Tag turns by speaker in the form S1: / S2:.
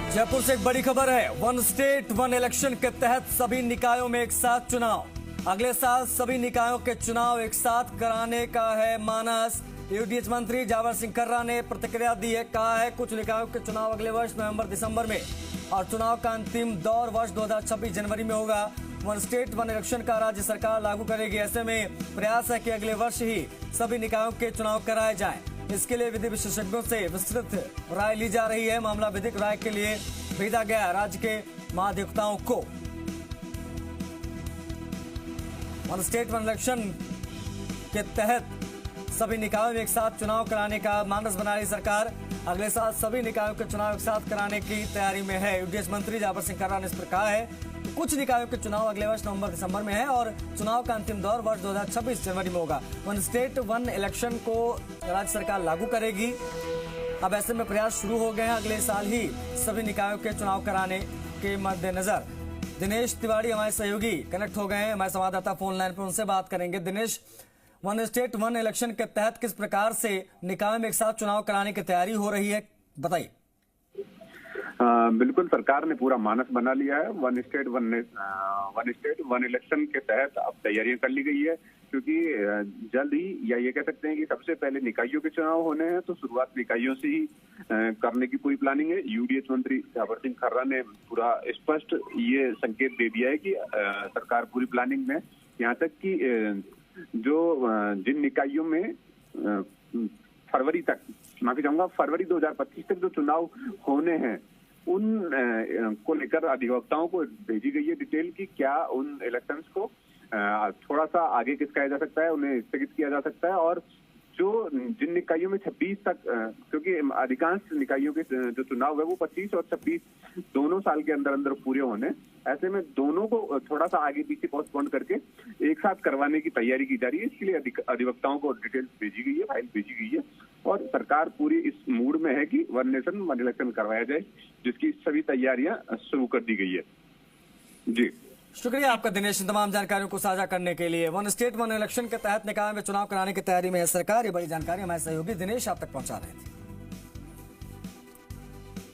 S1: जयपुर से एक बड़ी खबर है। वन स्टेट वन इलेक्शन के तहत सभी निकायों में एक साथ चुनाव। अगले साल सभी निकायों के चुनाव एक साथ कराने का है मानस। यूडीएच मंत्री जावर सिंह खर्रा ने प्रतिक्रिया दी है। कहा है कुछ निकायों के चुनाव अगले वर्ष नवंबर दिसंबर में और चुनाव का अंतिम दौर वर्ष 2026 जनवरी में होगा। वन स्टेट वन इलेक्शन का राज्य सरकार लागू करेगी। ऐसे में प्रयास है कि अगले वर्ष ही सभी निकायों के चुनाव कराए जाएं। इसके लिए विधि विशेषज्ञों से विस्तृत राय ली जा रही है। मामला विधिक राय के लिए भेजा गया है राज्य के महाधिवक्ताओं को। वन स्टेट वन इलेक्शन के तहत सभी निकायों में एक साथ चुनाव कराने का मानस बना रही सरकार। अगले साल सभी निकायों के चुनाव एक साथ कराने की तैयारी में है। यूडीएच मंत्री जावर सिंह खर्रा ने इस पर कहा है कुछ निकायों के चुनाव अगले वर्ष नवंबर दिसंबर में है और चुनाव का अंतिम दौर वर्ष 2026 जनवरी में होगा। वन स्टेट वन इलेक्शन को राज्य सरकार लागू करेगी। अब ऐसे में प्रयास शुरू हो गए हैं अगले साल ही सभी निकायों के चुनाव कराने के मद्देनजर। दिनेश तिवारी हमारे सहयोगी कनेक्ट हो गए हैं, हमारे संवाददाता फोन लाइन पर, उनसे बात करेंगे। Dinesh, one state one election के तहत किस प्रकार से निकाय में एक साथ चुनाव कराने की तैयारी हो रही है, बताइए।
S2: बिल्कुल, सरकार ने पूरा मानस बना लिया है। वन स्टेट वन इलेक्शन के तहत अब तैयारियां कर ली गई है, क्योंकि जल्द ही या ये कह सकते हैं कि सबसे पहले निकायों के चुनाव होने हैं, तो शुरुआत निकायों से ही करने की पूरी प्लानिंग है। यूडीएच मंत्री जावर सिंह खर्रा ने पूरा स्पष्ट ये संकेत दे दिया है कि सरकार पूरी प्लानिंग में, यहाँ तक कि जिन निकायों में फरवरी 2025 तक जो चुनाव होने हैं उन को लेकर अधिवक्ताओं को भेजी गई है डिटेल की क्या उन इलेक्शंस को थोड़ा सा आगे किसकाया जा सकता है, उन्हें स्थगित किया जा सकता है। और जिन निकायों में 26 तक, क्योंकि अधिकांश निकायों के जो चुनाव है वो 25 और 26 दोनों साल के अंदर अंदर पूरे होने, ऐसे में दोनों को थोड़ा सा आगे पीछे पोस्टपोन करके एक साथ करवाने की तैयारी की जा रही है। इसलिए अधिवक्ताओं को डिटेल्स भेजी गई है, फाइल भेजी गई है और सरकार पूरी इस मूड में है कि वन नेशन वन इलेक्शन करवाया जाए, जिसकी सभी तैयारियां शुरू कर दी गई है। जी,
S1: शुक्रिया आपका दिनेश, तमाम जानकारियों को साझा करने के लिए। वन स्टेट वन इलेक्शन के तहत निकाय में चुनाव कराने की तैयारी में है सरकार। ये बड़ी जानकारी हमारे सहयोगी दिनेश आप तक पहुंचा रहे थे।